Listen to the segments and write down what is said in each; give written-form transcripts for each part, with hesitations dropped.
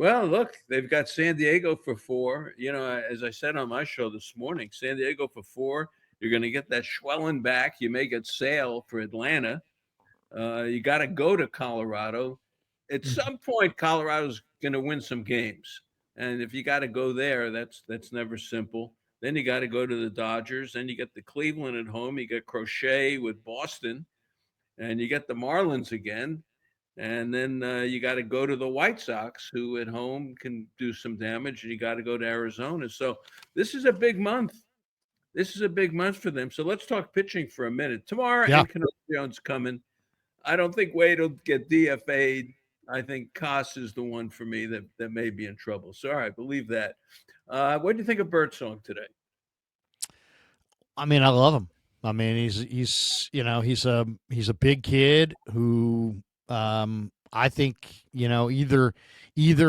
Well, look, they've got San Diego for 4. As I said on my show this morning, San Diego for 4. You're going to get that Schwellen back. You may get Sale for Atlanta. You got to go to Colorado. At Mhm. some point, Colorado's going to win some games, and if you got to go there, that's never simple. Then you got to go to the Dodgers. Then you get the Cleveland at home. You get Crochet with Boston, and you get the Marlins again. And then you got to go to the White Sox, who at home can do some damage, and you got to go to Arizona. So this is a big month. This is a big month for them. So let's talk pitching for a minute. Tomorrow, Yeah. and Jones coming. I don't think Wade will get DFA'd. I think Koss is the one for me that may be in trouble. So, all right, believe that. What do you think of Birdsong today? I mean, I love him. I mean, he's a big kid who I think either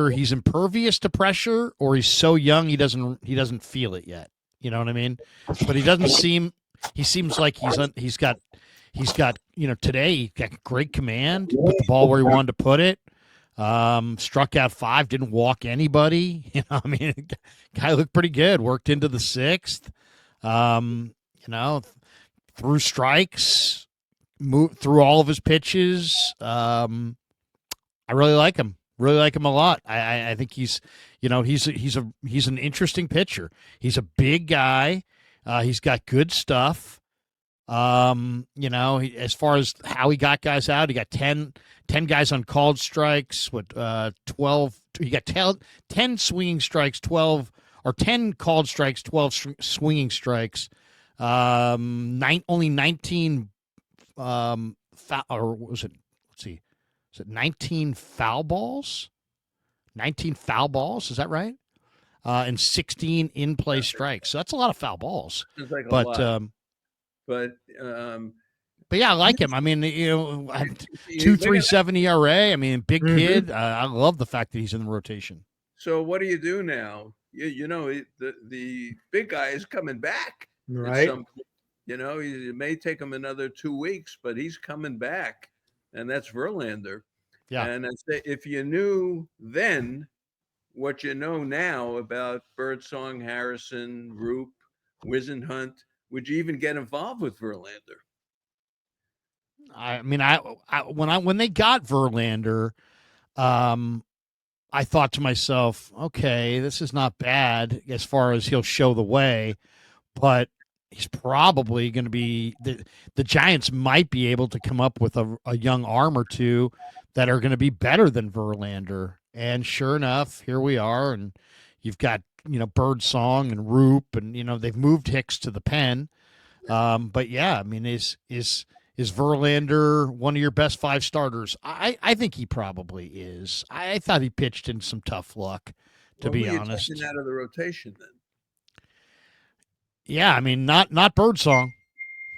he's impervious to pressure or he's so young he doesn't feel it yet. You know what I mean? But he seems like he's got today he got great command, put the ball where he wanted to put it. Struck out 5, didn't walk anybody. I mean, guy looked pretty good. Worked into the 6th. Um, you know, threw strikes, moved through all of his pitches. I really like him. Really like him a lot. I think he's an interesting pitcher. He's a big guy. He's got good stuff. As far as how he got guys out, he got 10 guys on called strikes. 12? He got 10 swinging strikes, 12 or 10 called strikes, 12 swinging strikes. Only 19 or was it? Let's see, is it 19 foul balls? 19 foul balls, is that right? And 16 in play strikes. So that's a lot of foul balls. Seems like a But lot, but but yeah, I like him. I mean, they got 2.37 ERA. I mean, big Mhm. kid. I love the fact that he's in the rotation. So what do you do now? The big guy is coming back at Right. some point. It may take him another 2 weeks, but he's coming back, and that's Verlander. Yeah. And I say, if you knew then what you know now about Birdsong, Harrison, Roop, Wizenhunt, would you even get involved with Verlander? I mean, when they got Verlander, um, I thought to myself, okay, this is not bad as far as he'll show the way, but he's probably going to be the Giants might be able to come up with a young arm or two that are going to be better than Verlander. And sure enough, here we are, and you've got Birdsong and Roop, and they've moved Hicks to the pen. But yeah, I mean, is Verlander one of your best 5 starters? I think he probably is. I thought he pitched in some tough luck, to Well, who be are you taking honest. out of the rotation then? Yeah, I mean, not Birdsong,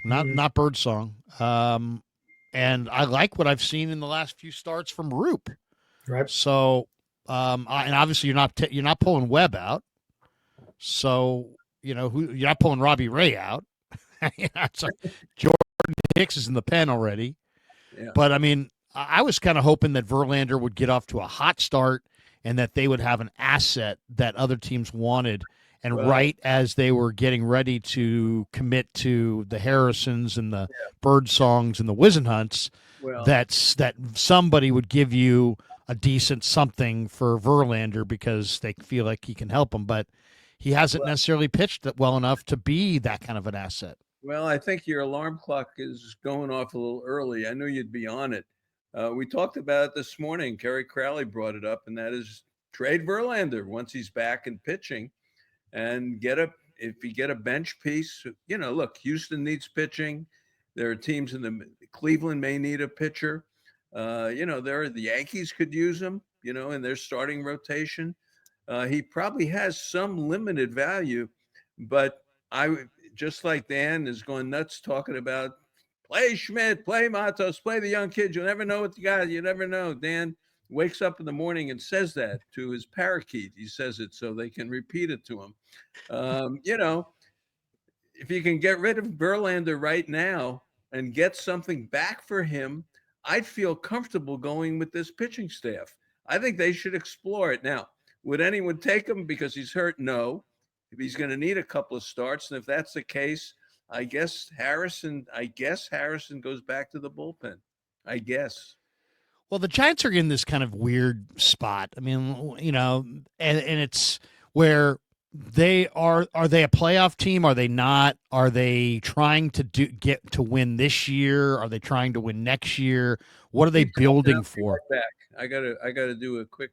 not Mhm. not Birdsong. And I like what I've seen in the last few starts from Roop. Right. So, and obviously you're not pulling Webb out. So you're not pulling Robbie Ray out. So Jordan Hicks is in the pen already. Yeah. But I mean, I was kind of hoping that Verlander would get off to a hot start and that they would have an asset that other teams wanted. And Well, right as they were getting ready to commit to the Harrisons and the Bird Songs and the Wizenhunts, well, that somebody would give you a decent something for Verlander because they feel like he can help them. But he hasn't necessarily pitched that well enough to be that kind of an asset. Well, I think your alarm clock is going off a little early. I knew you'd be on it. We talked about it this morning. Kerry Crowley brought it up, and that is trade Verlander once he's back in pitching and if you get a bench piece. Look, Houston needs pitching. There are teams in Cleveland may need a pitcher. The Yankees could use him, in their starting rotation. He probably has some limited value, but I just like Dan is going nuts talking about play Schmidt, play Matos, play the young kids. You'll never know what you got. You never know. Dan wakes up in the morning and says that to his parakeet. He says it so they can repeat it to him. Um, you know, if you can get rid of Verlander right now and get something back for him, I'd feel comfortable going with this pitching staff. I think they should explore it. Now, would anyone take him because he's hurt? No. If he's going to need a couple of starts, and if that's the case, I guess Harrison goes back to the bullpen. I guess. Well, the Giants are in this kind of weird spot. I mean, and it's where they are they a playoff team? Are they not? Are they trying to get to win this year? Are they trying to win next year? What are they building for? Right back. I gotta do a quick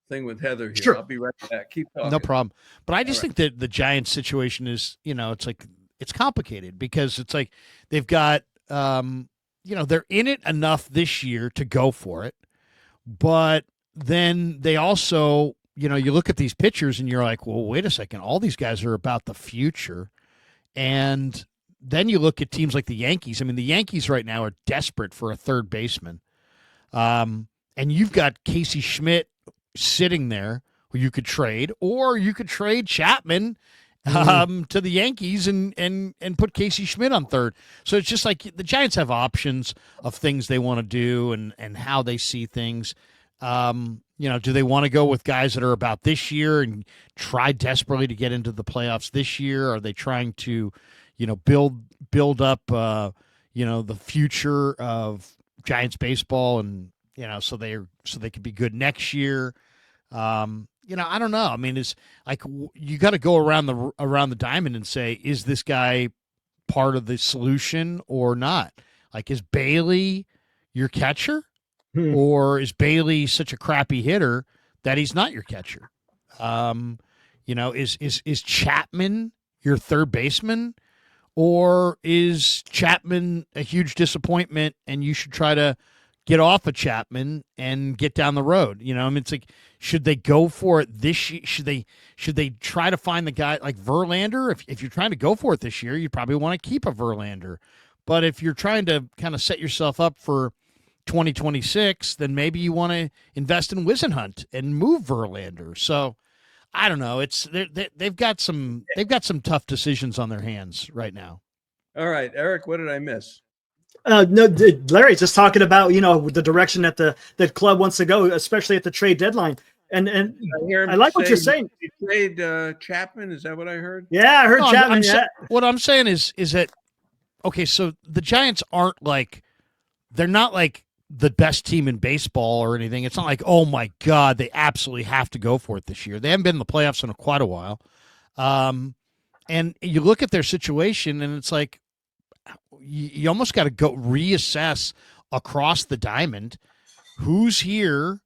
thing with Heather here. Sure. I'll be right back. Keep talking. No problem. But I just think that the Giants situation is, it's like it's complicated because it's like they've got they're in it enough this year to go for it. But then they also, you look at these pitchers and you're like, well, wait a second. All these guys are about the future. And then you look at teams like the Yankees. I mean, the Yankees right now are desperate for a third baseman. And you've got Casey Schmidt sitting there who you could trade, or you could trade Chapman to the Yankees and put Casey Schmidt on third. So it's just like the Giants have options of things they want to do and how they see things. Do they want to go with guys that are about this year and try desperately to get into the playoffs this year? Are they trying to, build up, the future of Giants baseball and, so they could be good next year? I don't know. I mean, it's like you got to go around the diamond and say, is this guy part of the solution or not? Like, is Bailey your catcher, or is Bailey such a crappy hitter that he's not your catcher? Is Chapman your third baseman, or is Chapman a huge disappointment and you should try to get off of Chapman and get down the road? It's like, should they go for it this year? Should they try to find the guy like Verlander? If you're trying to go for it this year, you probably want to keep a Verlander. But if you're trying to kind of set yourself up for 2026, then maybe you want to invest in Wisenhunt and move Verlander. So I don't know. They've got some tough decisions on their hands right now. All right, Eric, what did I miss? No, Larry's just talking about the direction that the club wants to go, especially at the trade deadline. And I like what you're saying. You trade Chapman, is that what I heard? Yeah, I heard Chapman. What I'm saying is that okay? So the Giants aren't like, they're not like the best team in baseball or anything. It's not like, oh my God, they absolutely have to go for it this year. They haven't been in the playoffs in quite a while. And you look at their situation and it's like, you almost got to go reassess across the diamond who's here,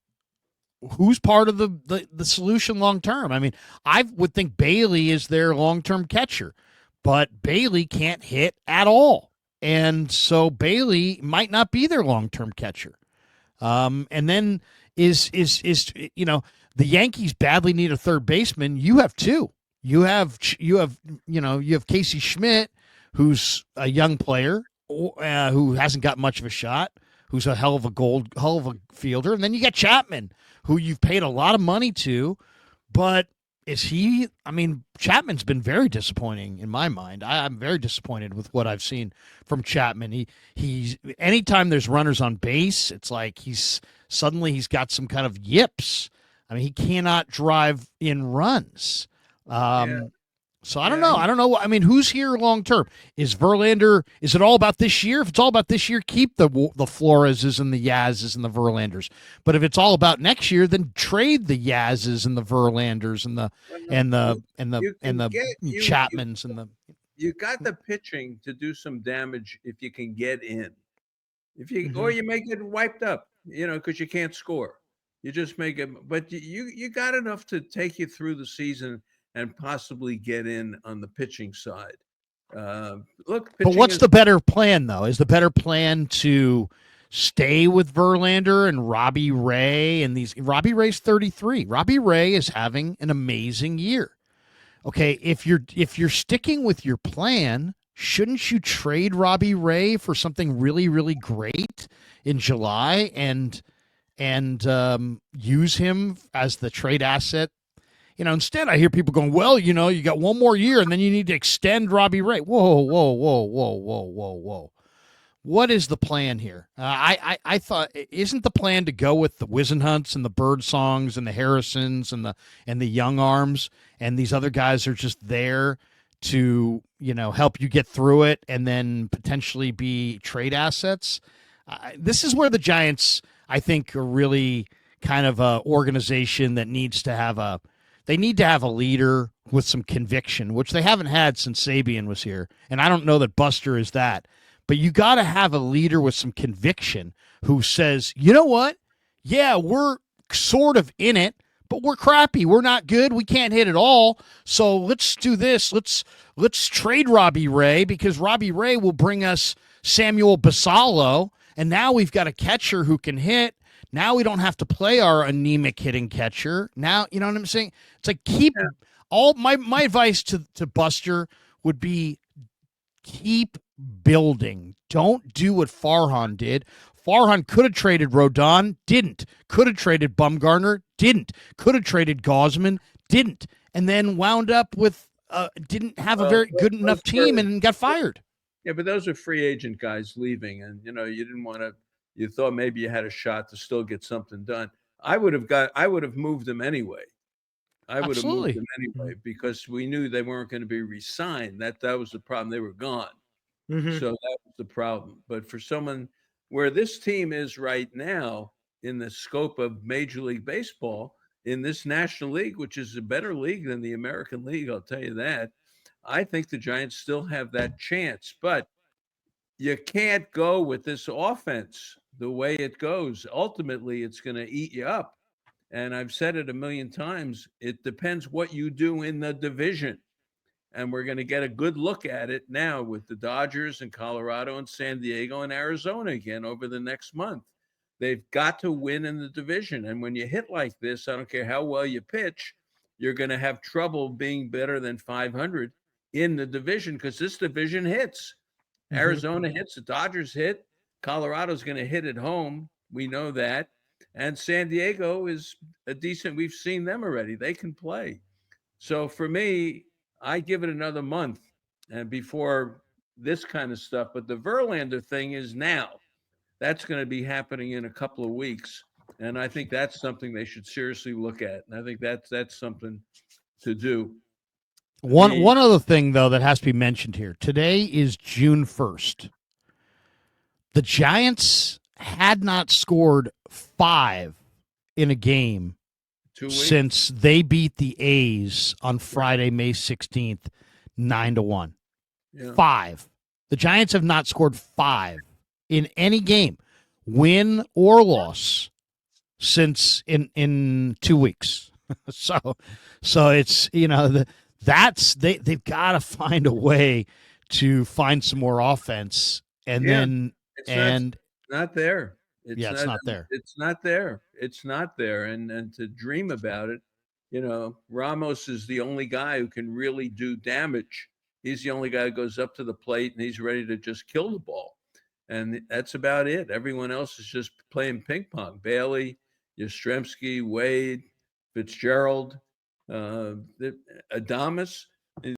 who's part of the solution long term. I mean, I would think Bailey is their long-term catcher, but Bailey can't hit at all. And so Bailey might not be their long-term catcher. And then is the Yankees badly need a third baseman. You have two. You have Casey Schmidt, who's a young player who hasn't got much of a shot, who's a hell of a fielder. And then you got Chapman, who you've paid a lot of money to, but is he? I mean, Chapman's been very disappointing in my mind. I'm very disappointed with what I've seen from Chapman. He's anytime there's runners on base, it's like he's got some kind of yips. I mean, he cannot drive in runs. So I don't know. I don't know. I mean, who's here long term? Is Verlander? Is it all about this year? If it's all about this year, keep the Floreses and the Yazes and the Verlanders. But if it's all about next year, then trade the Yazes and the Verlanders and the Chapmans and the. You got the pitching to do some damage if you can get in. Or you may get wiped up, because you can't score. You just make it. But you got enough to take you through the season and possibly get in on the pitching side. But what's the better plan, though? Is the better plan to stay with Verlander and Robbie Ray and these? Robbie Ray's 33. Robbie Ray is having an amazing year. Okay, if you're sticking with your plan, shouldn't you trade Robbie Ray for something really, really great in July and use him as the trade asset? Instead I hear people going, well, you got one more year and then you need to extend Robbie Ray. Whoa. what is the plan here? I thought, isn't the plan to go with the Wisenhunts and the Bird Songs and the Harrisons and the Young Arms, and these other guys are just there to, help you get through it and then potentially be trade assets? This is where the Giants, I think, are really kind of a organization that needs to have a leader with some conviction, which they haven't had since Sabian was here. And I don't know that Buster is that. But you got to have a leader with some conviction who says, you know what? Yeah, we're sort of in it, but we're crappy. We're not good. We can't hit at all. So let's do this. Let's trade Robbie Ray, because Robbie Ray will bring us Samuel Basallo. And now we've got a catcher who can hit. Now we don't have to play our anemic hitting catcher. Now, you know what I'm saying? It's like all my advice to Buster would be keep building. Don't do what Farhan did. Farhan could have traded Rodon, didn't. Could have traded Bumgarner, didn't. Could have traded Gaussman, didn't. And then wound up with didn't have a very good enough team and got fired. Yeah, but those are free agent guys leaving, and you didn't want to. You thought maybe you had a shot to still get something done. I would have moved them anyway. I would have moved them anyway, because we knew they weren't going to be re-signed. That was the problem. They were gone. Mm-hmm. So that was the problem. But for someone where this team is right now in the scope of Major League Baseball, in this National League, which is a better league than the American League, I'll tell you that, I think the Giants still have that chance. But you can't go with this offense the way it goes. Ultimately, it's going to eat you up. And I've said it a million times. It depends what you do in the division. And we're going to get a good look at it now with the Dodgers and Colorado and San Diego and Arizona again over the next month. They've got to win in the division. And when you hit like this, I don't care how well you pitch, you're going to have trouble being better than 500 in the division, because this division hits. Mm-hmm. Arizona hits, the Dodgers hit, Colorado's going to hit at home. We know that. And San Diego is a decent, we've seen them already. They can play. So for me, I give it another month and before this kind of stuff. But the Verlander thing is now. That's going to be happening in a couple of weeks. And I think that's something they should seriously look at. And I think that's something to do. One other thing, though, that has to be mentioned here. Today is June 1st. The Giants had not scored 5 in a game since they beat the A's on Friday, May 16th, 9-1. Yeah. 5. The Giants have not scored 5 in any game, win or loss, since in 2 weeks. So it's, they've got to find a way to find some more offense, and then it's not there. It's not there. It's not there. It's not there. And to dream about it, Ramos is the only guy who can really do damage. He's the only guy who goes up to the plate and he's ready to just kill the ball. And that's about it. Everyone else is just playing ping pong. Bailey, Yastrzemski, Wade, Fitzgerald, Adames.